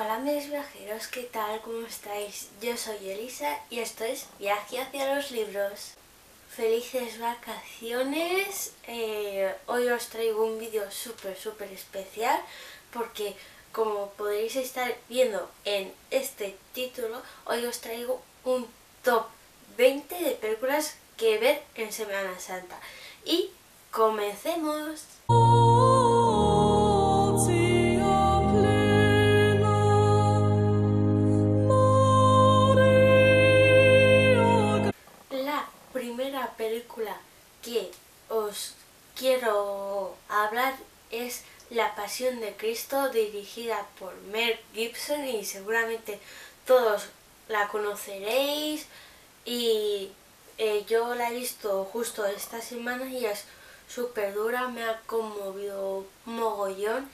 Hola mis viajeros, ¿qué tal? ¿Cómo estáis? Yo soy Elisa y esto es Viaje hacia los libros. Felices vacaciones. Hoy os traigo un vídeo súper especial porque, como podréis estar viendo en este título, hoy os traigo un top 20 de películas que ver en Semana Santa. Y comencemos. La primera película que os quiero hablar es La Pasión de Cristo, dirigida por Mel Gibson, y seguramente todos la conoceréis. Y yo la he visto justo esta semana y es súper dura, me ha conmovido mogollón.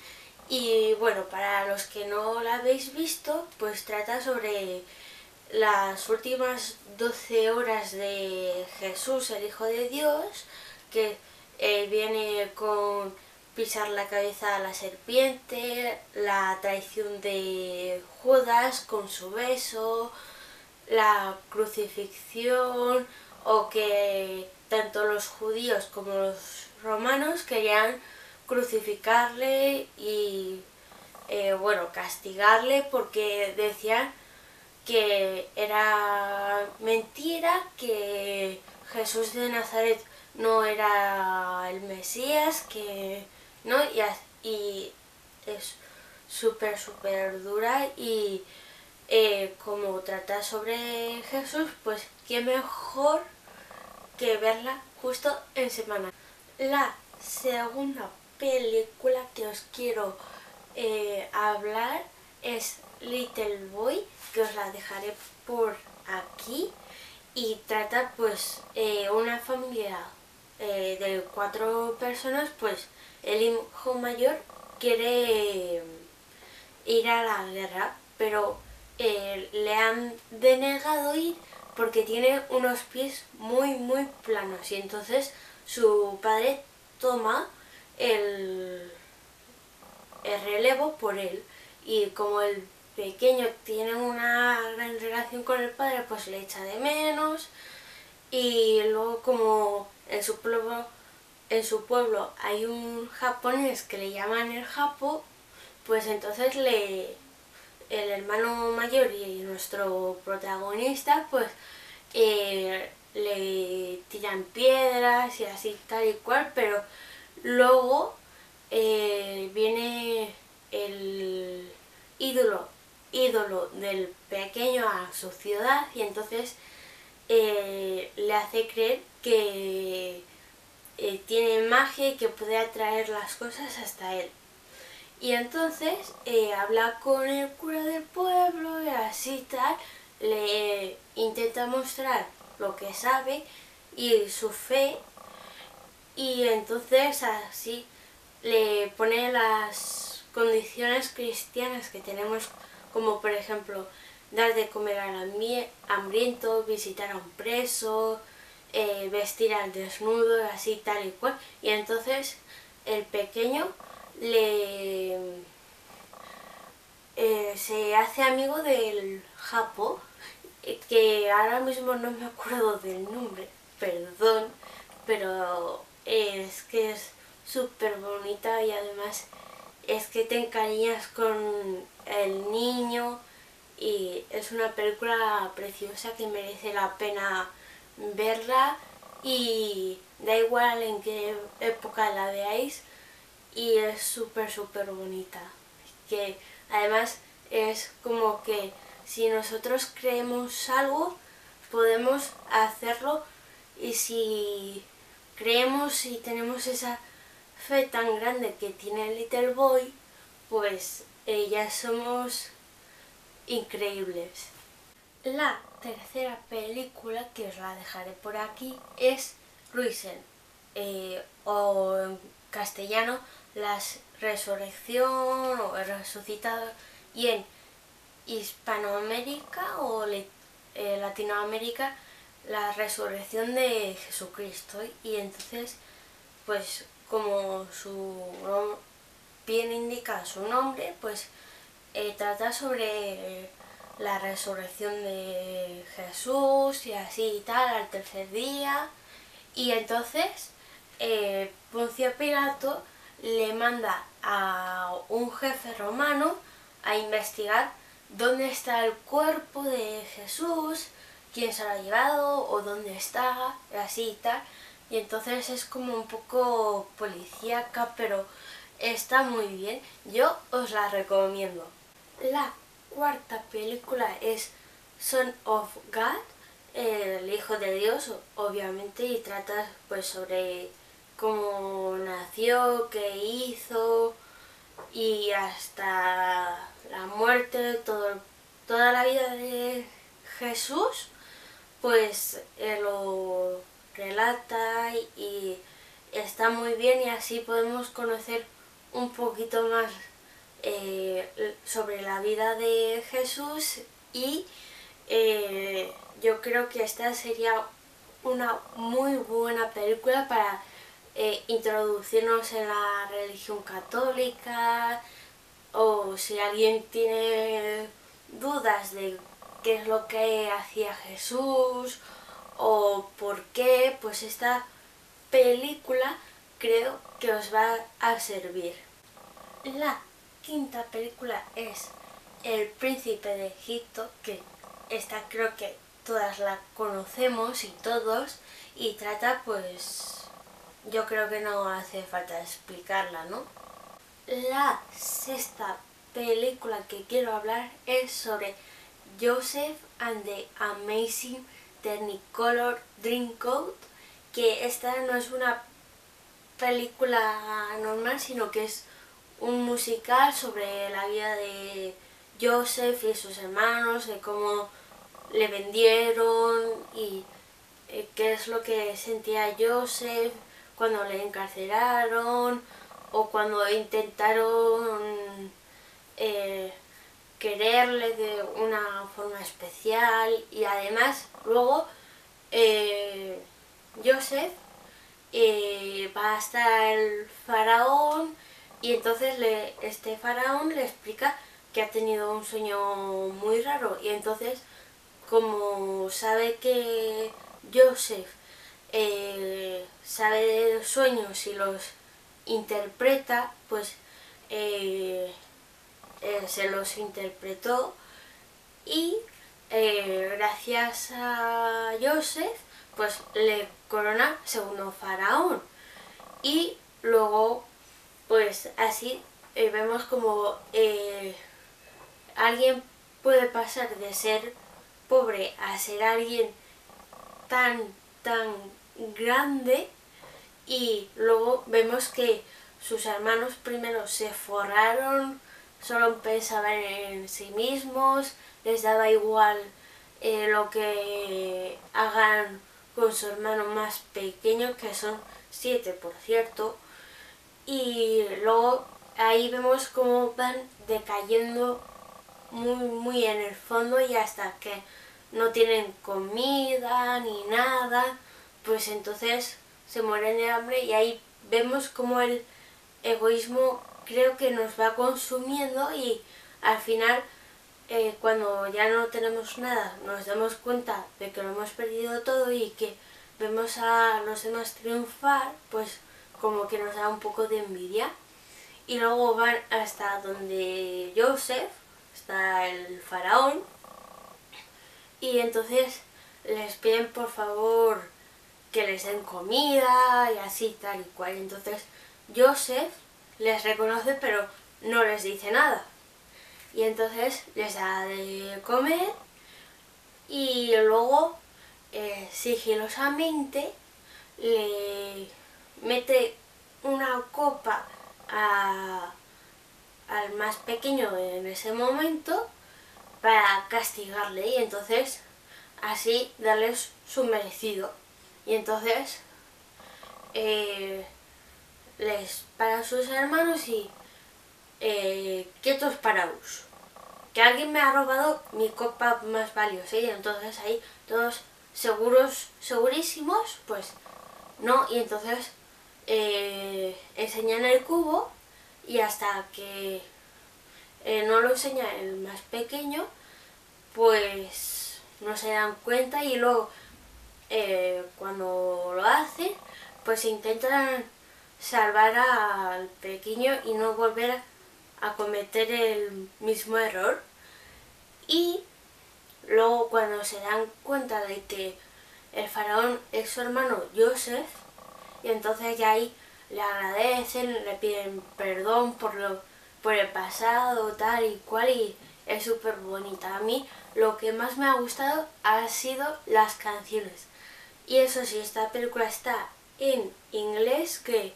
Y bueno, para los que no la habéis visto, pues trata sobre las últimas 12 horas de Jesús, el Hijo de Dios, que viene con pisar la cabeza a la serpiente, la traición de Judas con su beso, la crucifixión, o que tanto los judíos como los romanos querían crucificarle y castigarle porque decían que era mentira, que Jesús de Nazaret no era el Mesías, que no, y es súper dura. Y como trata sobre Jesús, pues qué mejor que verla justo en semana. La segunda película que os quiero hablar es Little Boy, que os la dejaré por aquí, y trata pues una familia de 4 personas. Pues el hijo mayor quiere ir a la guerra, pero le han denegado ir porque tiene unos pies muy planos, y entonces su padre toma el relevo por él. Y como el pequeño tiene una gran relación con el padre, pues le echa de menos. Y luego, como en su pueblo hay un japonés que le llaman el Japo, pues entonces el hermano mayor y nuestro protagonista pues le tiran piedras y así tal y cual, pero luego viene el ídolo del pequeño a su ciudad, y entonces le hace creer que tiene magia y que puede atraer las cosas hasta él. Y entonces habla con el cura del pueblo y así tal, le intenta mostrar lo que sabe y su fe, y entonces así le pone las condiciones cristianas que tenemos, como por ejemplo dar de comer al hambriento, visitar a un preso, vestir al desnudo, así tal y cual. Y entonces el pequeño se hace amigo del Japo, que ahora mismo no me acuerdo del nombre, perdón, pero es que es súper bonita, y además es que te encariñas con el niño, y es una película preciosa que merece la pena verla, y da igual en qué época la veáis, y es súper bonita. Que además es como que si nosotros creemos algo, podemos hacerlo, y si creemos y tenemos esa fe tan grande que tiene Little Boy, pues ya somos increíbles. La tercera película, que os la dejaré por aquí, es Risen, o en castellano La Resurrección o El Resucitado, y en Hispanoamérica o Latinoamérica La Resurrección de Jesucristo. Y entonces, pues como su bien indica su nombre, pues trata sobre la resurrección de Jesús y así y tal al tercer día. Y entonces Poncio Pilato le manda a un jefe romano a investigar dónde está el cuerpo de Jesús, quién se lo ha llevado o dónde está, así y tal. Y entonces es como un poco policíaca, pero está muy bien. Yo os la recomiendo. La cuarta película es Son of God, el Hijo de Dios, obviamente, y trata pues sobre cómo nació, qué hizo y hasta la muerte, toda la vida de Jesús, pues lo relata y está muy bien y así podemos conocer un poquito más sobre la vida de Jesús y yo creo que esta sería una muy buena película para introducirnos en la religión católica, o si alguien tiene dudas de qué es lo que hacía Jesús o por qué, pues esta película creo que os va a servir. La quinta película es El Príncipe de Egipto, que esta creo que todas la conocemos y todos, y trata pues, yo creo que no hace falta explicarla, ¿no? La sexta película que quiero hablar es sobre Joseph and the Amazing Technicolor Dreamcoat, que esta no es una película normal, sino que es un musical sobre la vida de Joseph y sus hermanos, de cómo le vendieron y qué es lo que sentía Joseph cuando le encarcelaron o cuando intentaron quererle de una forma especial. Y además luego Joseph va hasta el faraón y entonces este faraón le explica que ha tenido un sueño muy raro y entonces como sabe que Joseph sabe de los sueños y los interpreta, pues se los interpretó y gracias a Joseph pues le corona segundo faraón y luego pues así vemos como alguien puede pasar de ser pobre a ser alguien tan grande y luego vemos que sus hermanos primero se forraron, solo pensaban en sí mismos, les daba igual lo que hagan con su hermano más pequeño, que son 7 por cierto, y luego ahí vemos cómo van decayendo muy en el fondo y hasta que no tienen comida ni nada, pues entonces se mueren de hambre y ahí vemos como el egoísmo creo que nos va consumiendo y al final cuando ya no tenemos nada nos damos cuenta de que lo hemos perdido todo y que vemos a los demás triunfar, pues como que nos da un poco de envidia y luego van hasta donde Joseph, está el faraón, y entonces les piden por favor que les den comida y así tal y cual. Entonces Joseph les reconoce pero no les dice nada. Y entonces les da de comer y luego sigilosamente le mete una copa al más pequeño en ese momento para castigarle y entonces así darles su merecido. Y entonces les para a sus hermanos y quietos paraos, que alguien me ha robado mi copa más valiosa. Y entonces ahí todos segurísimos, pues no, y entonces enseñan el cubo y hasta que no lo enseña el más pequeño, pues no se dan cuenta y luego cuando lo hacen, pues intentan salvar al pequeño y no volver a cometer el mismo error. Y luego cuando se dan cuenta de que el faraón es su hermano Joseph, y entonces ya ahí le agradecen, le piden perdón por el pasado, tal y cual, y es súper bonita. A mí lo que más me ha gustado ha sido las canciones. Y eso sí, esta película está en inglés, que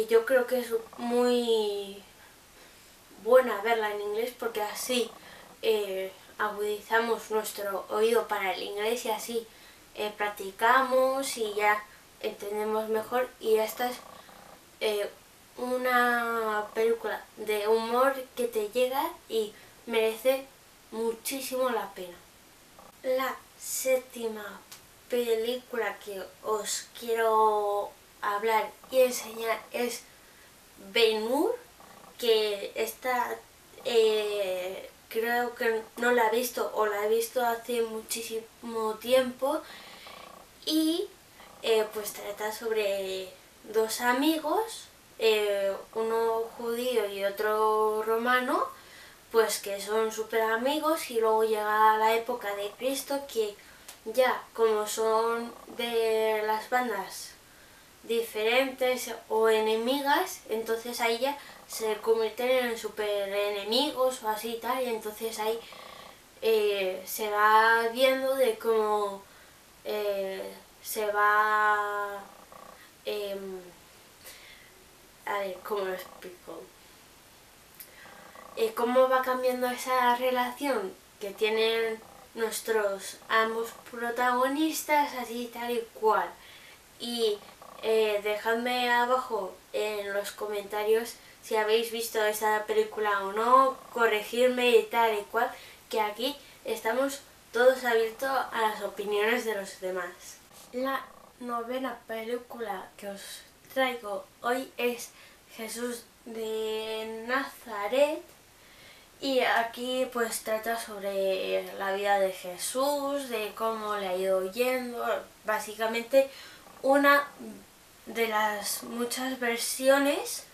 yo creo que es muy buena verla en inglés porque así agudizamos nuestro oído para el inglés y así practicamos y ya entendemos mejor. Y esta es una película de humor que te llega y merece muchísimo la pena. La séptima película que os quiero hablar y enseñar es Ben-Hur, que esta creo que no la he visto o la he visto hace muchísimo tiempo, y pues trata sobre dos amigos, uno judío y otro romano, pues que son súper amigos, y luego llega la época de Cristo, que ya como son de las bandas diferentes o enemigas, entonces ahí ya se convierten en super enemigos o así y tal, y entonces ahí se va viendo de cómo se va a ver, ¿cómo lo explico? Cómo va cambiando esa relación que tienen nuestros ambos protagonistas, así tal y cual. Y dejadme abajo en los comentarios si habéis visto esta película o no, corregirme y tal y cual, que aquí estamos todos abiertos a las opiniones de los demás. La novena película que os traigo hoy es Jesús de Nazaret, y aquí pues trata sobre la vida de Jesús, de cómo le ha ido yendo, básicamente una de las muchas versiones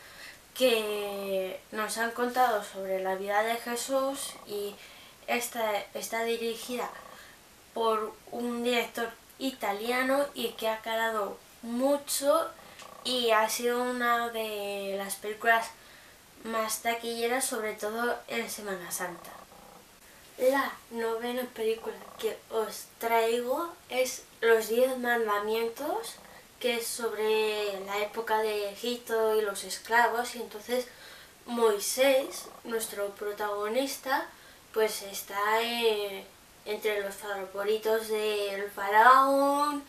que nos han contado sobre la vida de Jesús, y esta está dirigida por un director italiano y que ha calado mucho y ha sido una de las películas más taquilleras, sobre todo en Semana Santa. La novena película que os traigo es Los 10 Mandamientos, que es sobre la época de Egipto y los esclavos, y entonces Moisés, nuestro protagonista, pues está entre los favoritos del faraón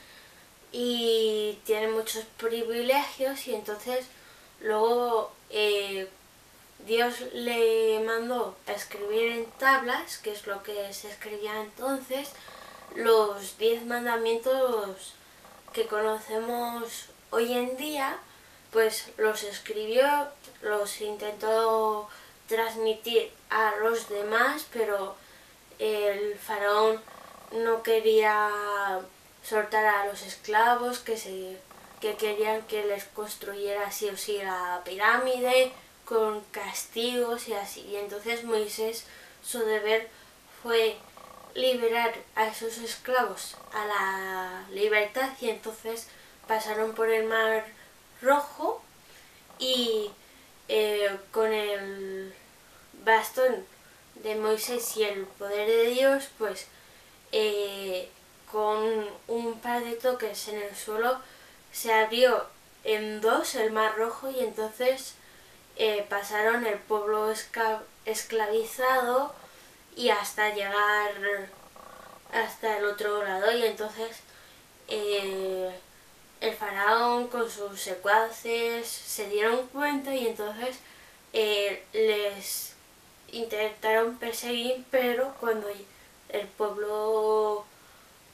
y tiene muchos privilegios, y entonces luego Dios le mandó a escribir en tablas, que es lo que se escribía entonces, los 10 mandamientos que conocemos hoy en día, pues los escribió, los intentó transmitir a los demás, pero el faraón no quería soltar a los esclavos, que querían que les construyera sí o sí la pirámide, con castigos y así. Y entonces Moisés, su deber fue liberar a esos esclavos a la libertad, y entonces pasaron por el Mar Rojo, y con el bastón de Moisés y el poder de Dios, pues con un par de toques en el suelo se abrió en dos el Mar Rojo, y entonces pasaron el pueblo esclavizado y hasta llegar hasta el otro lado. Y entonces el faraón con sus secuaces se dieron cuenta, y entonces les intentaron perseguir, pero cuando el pueblo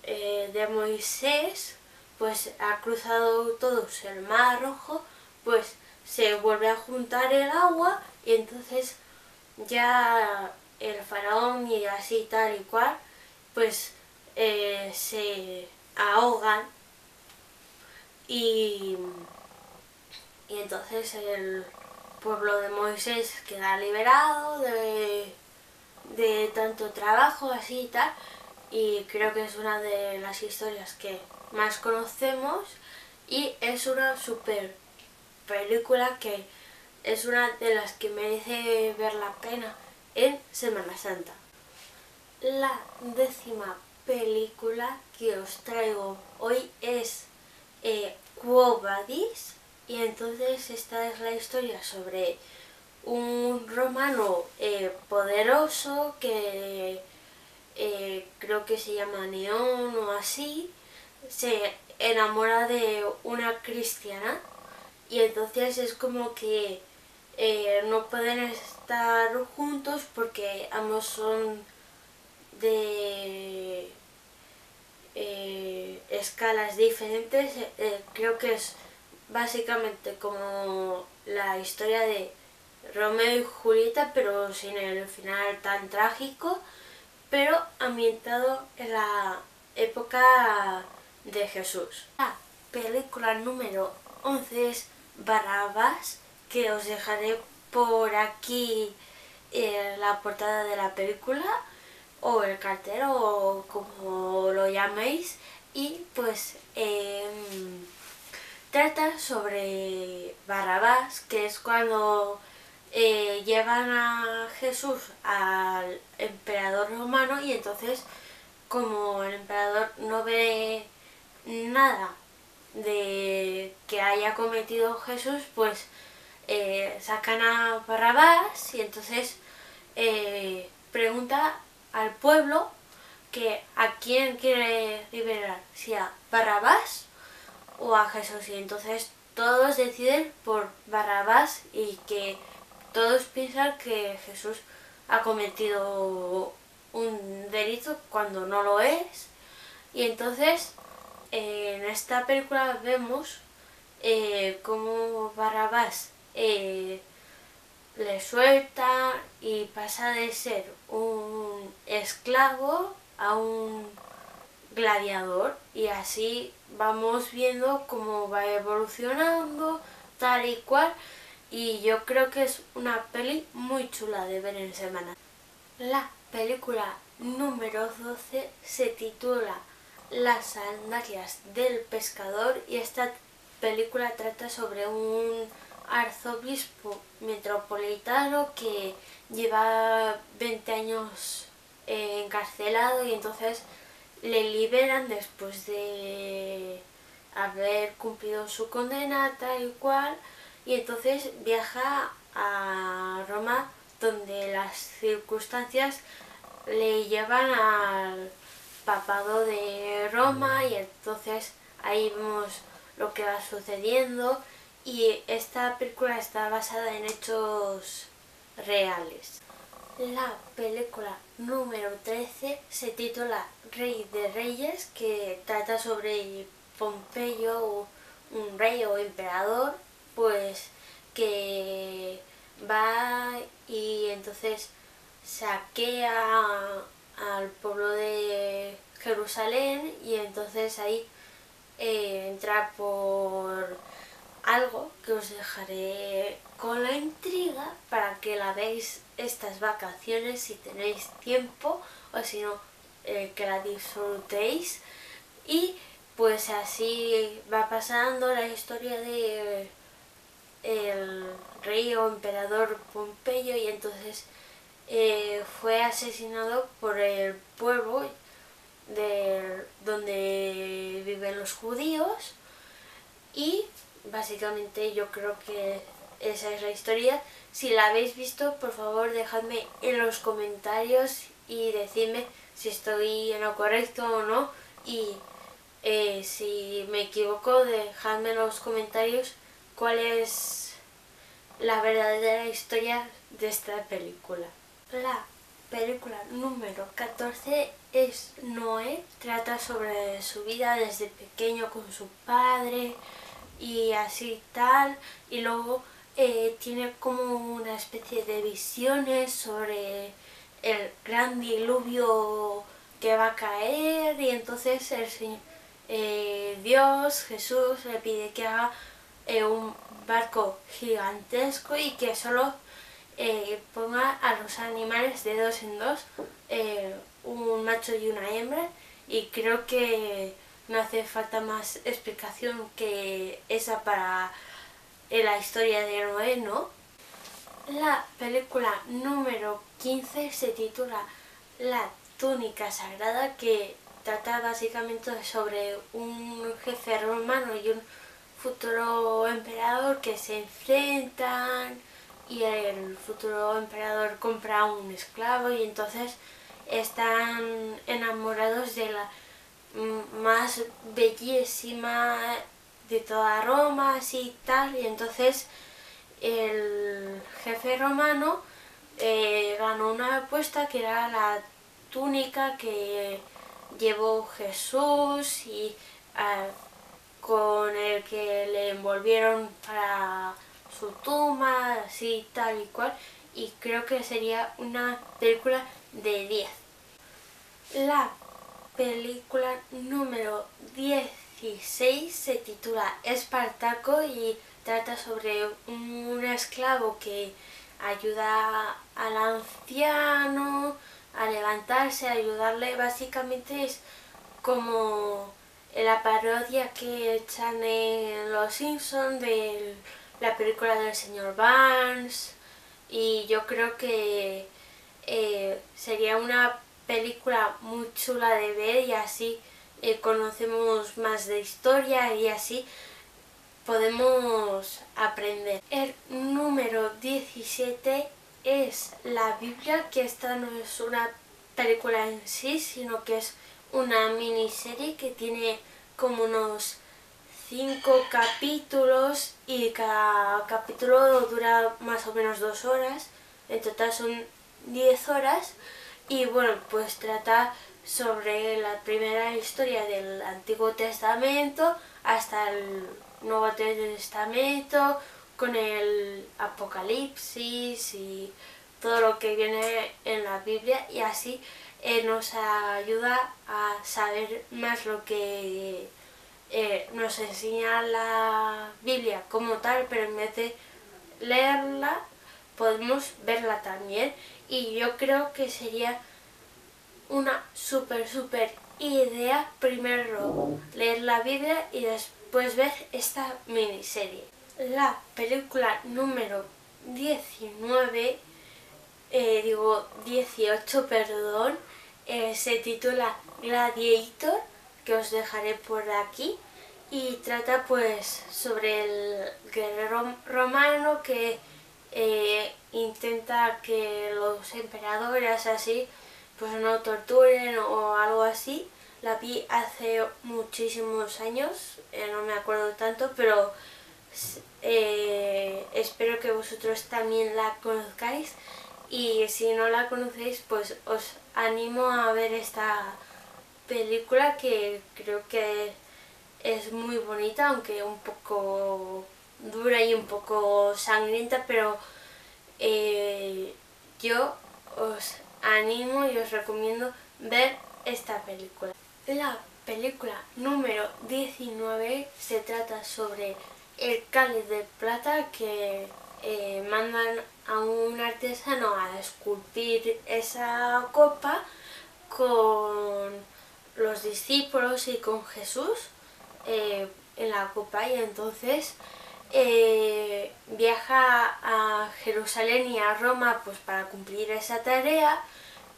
de Moisés pues ha cruzado todos el Mar Rojo, pues se vuelve a juntar el agua, y entonces ya el faraón y así tal y cual, pues se ahogan y, y entonces el pueblo de Moisés queda liberado de tanto trabajo así y tal, y creo que es una de las historias que más conocemos y es una super película que es una de las que merece ver la pena en Semana Santa. La 10ª película que os traigo hoy es Quo Vadis, y entonces esta es la historia sobre un romano poderoso que creo que se llama Neón o así, se enamora de una cristiana y entonces es como que no pueden estar juntos porque ambos son de escalas diferentes. Creo que es básicamente como la historia de Romeo y Julieta, pero sin el final tan trágico, pero ambientado en la época de Jesús. La película número 11 es Barrabás, que os dejaré por aquí la portada de la película o el cartel o como lo llaméis, y pues trata sobre Barrabás, que es cuando llevan a Jesús al emperador romano y entonces como el emperador no ve nada de que haya cometido Jesús, pues sacan a Barrabás y entonces pregunta al pueblo que a quién quiere liberar, si a Barrabás o a Jesús, y entonces todos deciden por Barrabás y que todos piensan que Jesús ha cometido un delito cuando no lo es, y entonces en esta película vemos cómo Barrabás le suelta y pasa de ser un esclavo a un gladiador, y así vamos viendo cómo va evolucionando tal y cual, y yo creo que es una peli muy chula de ver en semana. La película número 12 se titula Las sandalias del pescador, y esta película trata sobre un arzobispo metropolitano que lleva 20 años encarcelado y entonces le liberan después de haber cumplido su condena tal y cual, y entonces viaja a Roma donde las circunstancias le llevan al papado de Roma, y entonces ahí vemos lo que va sucediendo, y esta película está basada en hechos reales. La película número 13 se titula Rey de Reyes, que trata sobre Pompeyo, un rey o emperador, pues que va y entonces saquea al pueblo de Jerusalén, y entonces ahí entra por algo que os dejaré con la intriga para que la veáis estas vacaciones si tenéis tiempo, o si no, que la disfrutéis, y pues así va pasando la historia de el rey o emperador Pompeyo, y entonces fue asesinado por el pueblo de donde viven los judíos, y básicamente yo creo que esa es la historia. Si la habéis visto, por favor dejadme en los comentarios y decidme si estoy en lo correcto o no, y si me equivoco, dejadme en los comentarios cuál es la verdadera historia de esta película. La película número 14 es Noé, trata sobre su vida desde pequeño con su padre y así tal, y luego tiene como una especie de visiones sobre el gran diluvio que va a caer, y entonces el Señor, Dios, Jesús, le pide que haga un barco gigantesco y que solo ponga a los animales de dos en dos, un macho y una hembra, y creo que no hace falta más explicación que esa para la historia de Noé, ¿no? La película número 15 se titula La túnica sagrada, que trata básicamente sobre un jefe romano y un futuro emperador que se enfrentan, y el futuro emperador compra un esclavo y entonces están enamorados de la más bellísima de toda Roma, así tal, y entonces el jefe romano ganó una apuesta que era la túnica que llevó Jesús y con el que le envolvieron para su tumba, así tal y cual, y creo que sería una película de 10. La película número 16 se titula Espartaco y trata sobre un esclavo que ayuda al anciano a levantarse, a ayudarle. Básicamente es como la parodia que echan en Los Simpsons de la película del señor Barnes, y yo creo que sería una película muy chula de ver, y así conocemos más de historia y así podemos aprender. El número 17 es la Biblia, que esta no es una película en sí, sino que es una miniserie que tiene como unos 5 capítulos y cada capítulo dura más o menos 2 horas, en total son 10 horas, y bueno, pues trata sobre la primera historia del Antiguo Testamento hasta el Nuevo Testamento, con el Apocalipsis y todo lo que viene en la Biblia, y así nos ayuda a saber más lo que nos enseña la Biblia como tal, pero en vez de leerla podemos verla también, y yo creo que sería una súper idea primero leer la Biblia y después ver esta miniserie. La película número 19, 18, perdón, se titula Gladiator, que os dejaré por aquí, y trata pues sobre el guerrero romano que intenta que los emperadores así pues no torturen o algo así. La vi hace muchísimos años, no me acuerdo tanto, pero espero que vosotros también la conozcáis, y si no la conocéis pues os animo a ver esta película, que creo que es muy bonita, aunque un poco dura y un poco sangrienta, pero yo os animo y os recomiendo ver esta película. La película número 19 se trata sobre el cáliz de plata, que mandan a un artesano a esculpir esa copa con los discípulos y con Jesús en la copa, y entonces viaja a Jerusalén y a Roma pues para cumplir esa tarea,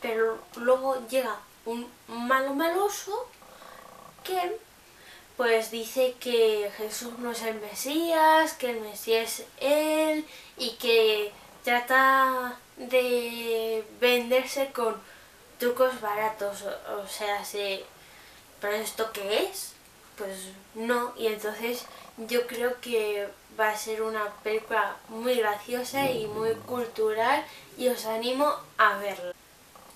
pero luego llega un maloso que pues dice que Jesús no es el Mesías, que el Mesías es él, y que trata de venderse con trucos baratos, o sea, ¿pero esto qué es? Pues no, y entonces yo creo que va a ser una película muy graciosa y muy cultural, y os animo a verla.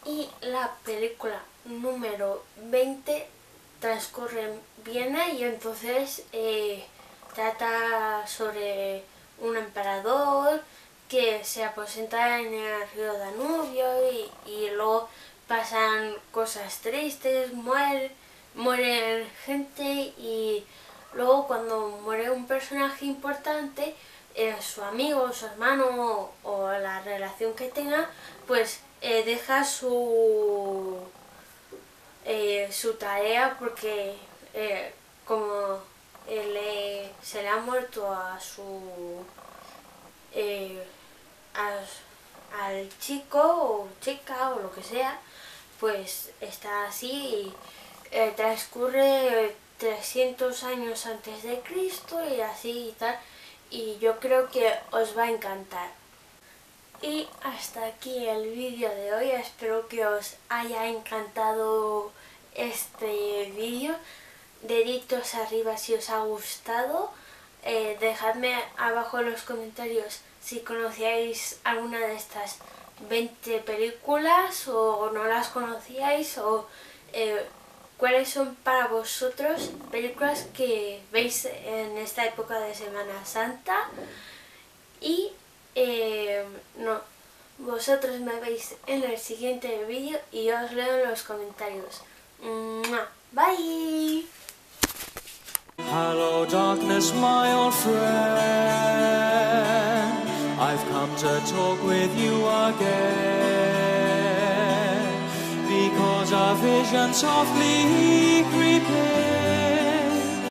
Y la película número 20 transcurre en Viena, y entonces trata sobre un emperador que se aposenta en el río Danubio y luego pasan cosas tristes, muere gente y luego cuando muere un personaje importante, su amigo, su hermano o la relación que tenga, pues deja su tarea porque como se le ha muerto al chico o chica o lo que sea, pues está así y transcurre 300 años antes de Cristo y así y tal, y yo creo que os va a encantar. Y hasta aquí el vídeo de hoy, espero que os haya encantado este vídeo. Deditos arriba si os ha gustado, dejadme abajo en los comentarios si conocíais alguna de estas 20 películas o no las conocíais, o cuáles son para vosotros películas que veis en esta época de Semana Santa. Y vosotros me veis en el siguiente vídeo y yo os leo en los comentarios. ¡Mua! Bye. Hello darkness, my old friend, I've come to talk with you again, because a vision softly creeping